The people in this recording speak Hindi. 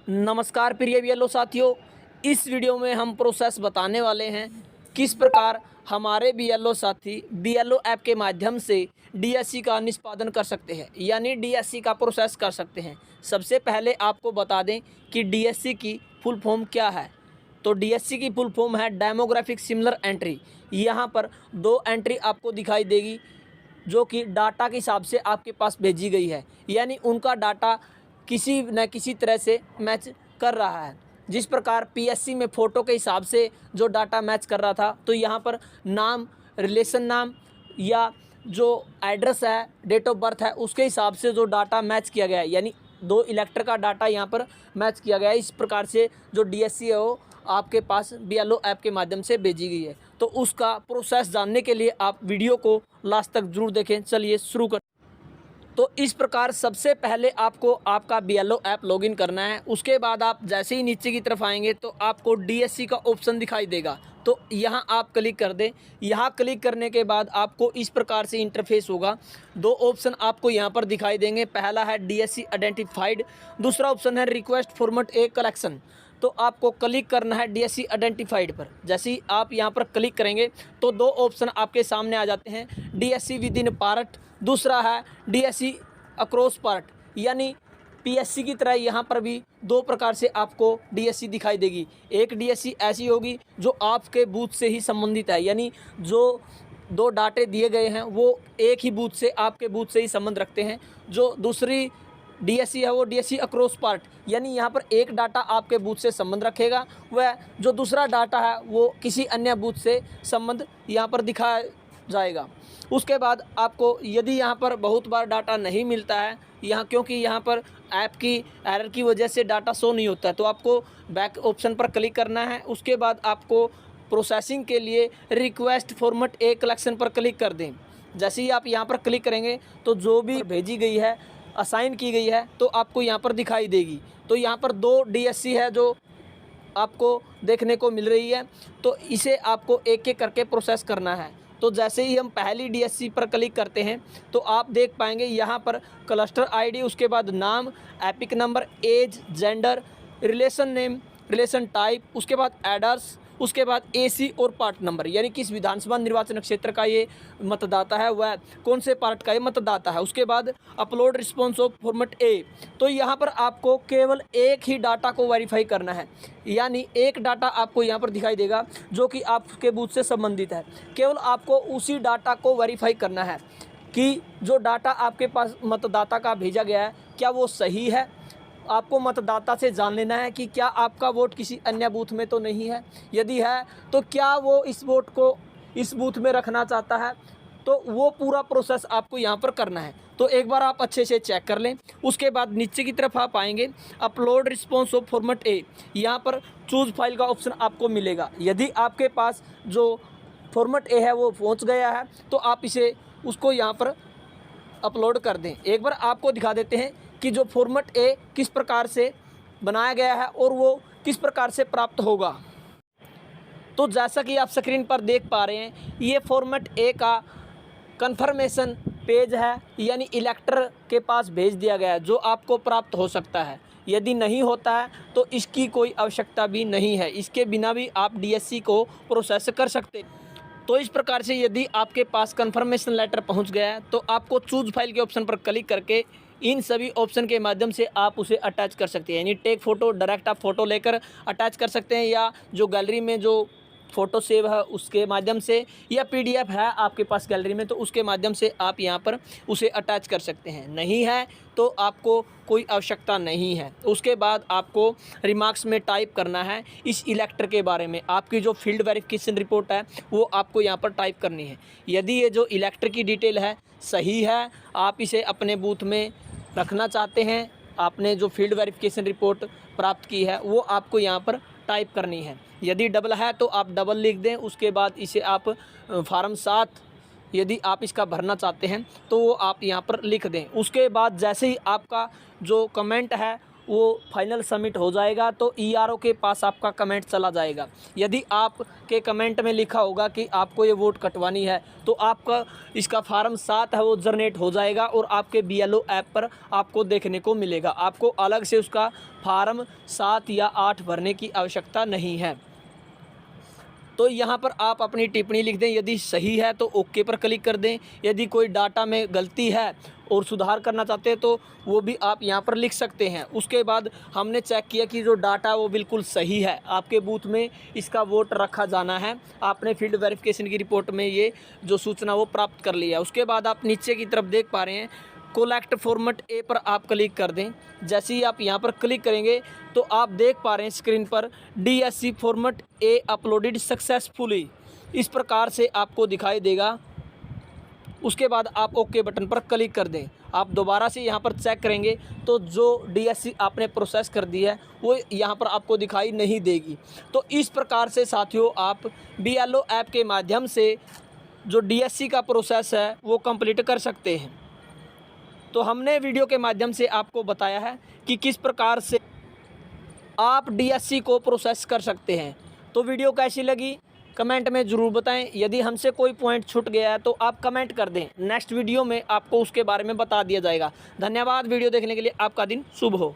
नमस्कार प्रिय बीएलओ साथियों, इस वीडियो में हम प्रोसेस बताने वाले हैं किस प्रकार हमारे बीएलओ साथी बीएलओ ऐप के माध्यम से डीएससी का निष्पादन कर सकते हैं, यानी डीएससी का प्रोसेस कर सकते हैं। सबसे पहले आपको बता दें कि डीएससी की फुल फॉर्म क्या है। तो डीएससी की फुल फॉर्म है डेमोग्राफिक सिमिलर एंट्री। यहाँ पर दो एंट्री आपको दिखाई देगी जो कि डाटा के हिसाब से आपके पास भेजी गई है, यानी उनका डाटा किसी न किसी तरह से मैच कर रहा है। जिस प्रकार पीएससी में फ़ोटो के हिसाब से जो डाटा मैच कर रहा था, तो यहाँ पर नाम, रिलेशन नाम या जो एड्रेस है, डेट ऑफ बर्थ है, उसके हिसाब से जो डाटा मैच किया गया है, यानी दो इलेक्टर का डाटा यहाँ पर मैच किया गया है। इस प्रकार से जो डीएससी है वो आपके पास बीएलओ ऐप के माध्यम से भेजी गई है। तो उसका प्रोसेस जानने के लिए आप वीडियो को लास्ट तक जरूर देखें। चलिए शुरू कर। तो इस प्रकार सबसे पहले आपको आपका बीएलओ ऐप लॉगिन करना है। उसके बाद आप जैसे ही नीचे की तरफ आएंगे तो आपको डीएससी का ऑप्शन दिखाई देगा, तो यहाँ आप क्लिक कर दें। यहाँ क्लिक करने के बाद आपको इस प्रकार से इंटरफेस होगा। दो ऑप्शन आपको यहाँ पर दिखाई देंगे, पहला है डीएससी आइडेंटिफाइड, दूसरा ऑप्शन है रिक्वेस्ट फॉर्मेट ए कलेक्शन। तो आपको क्लिक करना है डीएससी आइडेंटिफाइड पर। जैसे ही आप यहाँ पर क्लिक करेंगे तो दो ऑप्शन आपके सामने आ जाते हैं, डीएससी विद इन पार्ट, दूसरा है डीएससी अक्रॉस पार्ट। यानी पीएससी की तरह यहाँ पर भी दो प्रकार से आपको डीएससी दिखाई देगी। एक डीएससी ऐसी होगी जो आपके बूथ से ही संबंधित है, यानी जो दो डाटे दिए गए हैं वो एक ही बूथ से, आपके बूथ से ही संबंध रखते हैं। जो दूसरी डीएससी है वो डीएससी अक्रॉस पार्ट, यानी यहाँ पर एक डाटा आपके बूथ से संबंध रखेगा, वह जो दूसरा डाटा है वो किसी अन्य बूथ से संबंध यहाँ पर दिखाया जाएगा। उसके बाद आपको यदि यहाँ पर बहुत बार डाटा नहीं मिलता है, यहाँ क्योंकि यहाँ पर ऐप की एरर की वजह से डाटा शो नहीं होता है, तो आपको बैक ऑप्शन पर क्लिक करना है। उसके बाद आपको प्रोसेसिंग के लिए रिक्वेस्ट फॉर्मेट ए कलेक्शन पर क्लिक कर दें। जैसे ही आप यहाँ पर क्लिक करेंगे तो जो भी भेजी गई है, असाइन की गई है, तो आपको यहाँ पर दिखाई देगी। तो यहाँ पर दो डीएससी है जो आपको देखने को मिल रही है, तो इसे आपको एक एक करके प्रोसेस करना है। तो जैसे ही हम पहली डीएससी पर क्लिक करते हैं तो आप देख पाएंगे यहाँ पर क्लस्टर आईडी, उसके बाद नाम, EPIC number, age, gender, relation name, relation type, उसके बाद एड्रेस, उसके बाद एसी और पार्ट नंबर, यानी किस विधानसभा निर्वाचन क्षेत्र का ये मतदाता है, वह कौन से पार्ट का ये मतदाता है। उसके बाद अपलोड रिस्पॉन्स ऑफ फॉर्मेट ए। तो यहाँ पर आपको केवल एक ही डाटा को वेरीफाई करना है, यानी एक डाटा आपको यहाँ पर दिखाई देगा जो कि आपके बूथ से संबंधित है। केवल आपको उसी डाटा को वेरीफाई करना है कि जो डाटा आपके पास मतदाता का भेजा गया है क्या वो सही है। आपको मतदाता से जान लेना है कि क्या आपका वोट किसी अन्य बूथ में तो नहीं है, यदि है तो क्या वो इस वोट को इस बूथ में रखना चाहता है। तो वो पूरा प्रोसेस आपको यहाँ पर करना है। तो एक बार आप अच्छे से चेक कर लें। उसके बाद नीचे की तरफ आप आएंगे, अपलोड रिस्पॉन्स ऑफ फॉर्मेट ए, यहाँ पर चूज़ फाइल का ऑप्शन आपको मिलेगा। यदि आपके पास जो फॉर्मेट ए है वो पहुँच गया है तो आप इसे उसको यहाँ पर अपलोड कर दें। एक बार आपको दिखा देते हैं कि जो फॉर्मेट ए किस प्रकार से बनाया गया है और वो किस प्रकार से प्राप्त होगा। तो जैसा कि आप स्क्रीन पर देख पा रहे हैं, ये फॉर्मेट ए का कन्फर्मेशन पेज है, यानी इलेक्टर के पास भेज दिया गया है, जो आपको प्राप्त हो सकता है। यदि नहीं होता है तो इसकी कोई आवश्यकता भी नहीं है, इसके बिना भी आप डीएससी को प्रोसेस कर सकते हैं। तो इस प्रकार से यदि आपके पास कन्फर्मेशन लेटर पहुंच गया है तो आपको चूज़ फाइल के ऑप्शन पर क्लिक करके इन सभी ऑप्शन के माध्यम से आप उसे अटैच कर सकते हैं। यानी टेक फ़ोटो, डायरेक्ट आप फ़ोटो लेकर अटैच कर सकते हैं, या जो गैलरी में जो फ़ोटो सेव है उसके माध्यम से, या पीडीएफ है आपके पास गैलरी में तो उसके माध्यम से आप यहाँ पर उसे अटैच कर सकते हैं। नहीं है तो आपको कोई आवश्यकता नहीं है। उसके बाद आपको रिमार्क्स में टाइप करना है इस इलेक्टर के बारे में, आपकी जो फील्ड वेरिफिकेशन रिपोर्ट है वो आपको यहाँ पर टाइप करनी है। यदि ये जो इलेक्टर की डिटेल है सही है, आप इसे अपने बूथ में रखना चाहते हैं, आपने जो फील्ड वेरिफिकेशन रिपोर्ट प्राप्त की है वो आपको यहाँ पर टाइप करनी है। यदि डबल है तो आप डबल लिख दें। उसके बाद इसे आप फार्म 7 यदि आप इसका भरना चाहते हैं तो वो आप यहाँ पर लिख दें। उसके बाद जैसे ही आपका जो कमेंट है वो फाइनल सबमिट हो जाएगा तो ईआरओ के पास आपका कमेंट चला जाएगा। यदि आपके कमेंट में लिखा होगा कि आपको ये वोट कटवानी है तो आपका इसका फार्म 7 है वो जनरेट हो जाएगा और आपके बीएलओ ऐप पर आपको देखने को मिलेगा। आपको अलग से उसका फार्म 7 या 8 भरने की आवश्यकता नहीं है। तो यहाँ पर आप अपनी टिप्पणी लिख दें, यदि सही है तो ओके पर क्लिक कर दें। यदि कोई डाटा में गलती है और सुधार करना चाहते हैं तो वो भी आप यहाँ पर लिख सकते हैं। उसके बाद हमने चेक किया कि जो डाटा वो बिल्कुल सही है, आपके बूथ में इसका वोट रखा जाना है। आपने फील्ड वेरिफिकेशन की रिपोर्ट में ये जो सूचना वो प्राप्त कर लिया है। उसके बाद आप नीचे की तरफ देख पा रहे हैं कोलेक्ट फॉर्मेट ए पर आप क्लिक कर दें। जैसे ही आप यहाँ पर क्लिक करेंगे तो आप देख पा रहे हैं स्क्रीन पर डीएससी फॉर्मेट ए अपलोडेड सक्सेसफुली, इस प्रकार से आपको दिखाई देगा। उसके बाद आप ओके बटन पर क्लिक कर दें। आप दोबारा से यहाँ पर चेक करेंगे तो जो डीएससी आपने प्रोसेस कर दी है वो यहाँ पर आपको दिखाई नहीं देगी। तो इस प्रकार से साथियों आप बीएलओ ऐप के माध्यम से जो डीएससी का प्रोसेस है वो कंप्लीट कर सकते हैं। तो हमने वीडियो के माध्यम से आपको बताया है कि किस प्रकार से आप डीएससी को प्रोसेस कर सकते हैं। तो वीडियो कैसी लगी कमेंट में ज़रूर बताएं। यदि हमसे कोई पॉइंट छूट गया है तो आप कमेंट कर दें, नेक्स्ट वीडियो में आपको उसके बारे में बता दिया जाएगा। धन्यवाद वीडियो देखने के लिए, आपका दिन शुभ हो।